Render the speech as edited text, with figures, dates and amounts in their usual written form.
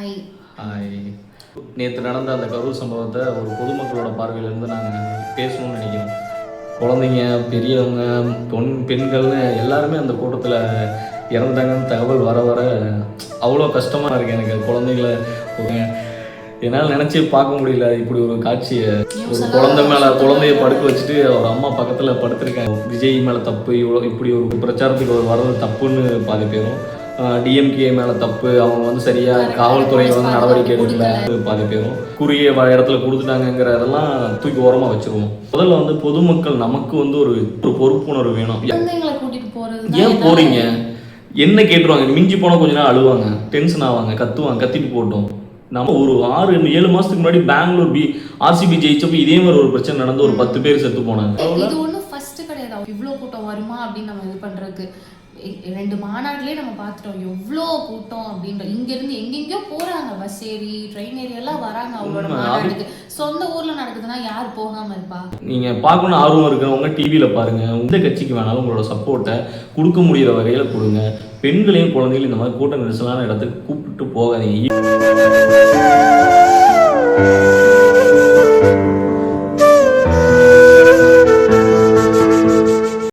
Hi. Hi. நேற்று நடந்த அந்த கரூர் சம்பவத்தை ஒரு பொதுமக்களோட பார்வையிலேருந்து நாங்கள் பேசணும்னு நினைக்கிறோம். குழந்தைங்க, பெரியவங்க, பெண்கள்னு எல்லாருமே அந்த கூட்டத்தில் இறந்துட்டாங்கன்னு தகவல் வர வர அவ்வளோ கஷ்டமாக இருக்குது எனக்கு. குழந்தைங்கள என்னால் நினச்சி பார்க்க முடியல. இப்படி ஒரு காட்சியை, ஒரு குழந்தைய படுக்க வச்சுட்டு அவர் அம்மா பக்கத்தில் படுத்திருக்காங்க. விஜய் மேலே தப்பு, இப்படி ஒரு பிரச்சாரத்துக்கு வர்றது தப்புன்னு பாதி பேரும், டிஎம்கே மேலே தப்பு, அவங்க சரியாக காவல்துறை நடவடிக்கை எடுக்கல பாதி பேரும், குறுகிய இடத்துல கொடுத்துட்டாங்கிறதெல்லாம் தூக்கி ஓரமாக வச்சுருவோம். முதல்ல பொதுமக்கள் நமக்கு ஒரு பொறுப்புணர்வு வேணும். ஏன் போறீங்க என்ன கேட்டுருவாங்க, மிஞ்சி போனால் கொஞ்ச நேரம் அழுவாங்க, டென்ஷன் ஆவாங்க, கத்துவாங்க, கத்திட்டு போட்டோம். நம்ம ஒரு 6-7 மாதத்துக்கு முன்னாடி பெங்களூர் ஆர்சிபி ஜெயிச்சப்போ இதே மாதிரி ஒரு பிரச்சனை நடந்து ஒரு 10 பேர் செத்து போனாங்க. இது ஒன்றும் ஃபர்ஸ்ட் கிடையாது. இவ்வளோ கூட்டம் வருமா அப்படின்னு நம்ம இது பண்ணுறதுக்கு 2 மாநாட்டிலே நம்ம பார்த்துட்டோம் எவ்வளோ கூட்டம் அப்படின்ற. இங்கேருந்து எங்கெங்கயோ போகிறாங்க, பஸ் ஏறி ட்ரெயின் ஏறி எல்லாம் வராங்க அவங்களோட மாநாட்டுக்கு. சொந்த ஊரில் நடக்குதுன்னா யார் போகாமல் இருப்பா? நீங்கள் பார்க்கணும் ஆர்வம் இருக்கிறவங்க டிவியில் பாருங்கள். எந்த கட்சிக்கு வேணாலும் உங்களோட சப்போர்ட்டை கொடுக்க முடிகிற வகையில் கொடுங்க. பெண்களையும் குழந்தைகளையும் இந்த மாதிரி கூட்ட நெரிசலான இடத்துக்கு கூப்பிட்டு போகாதீங்க.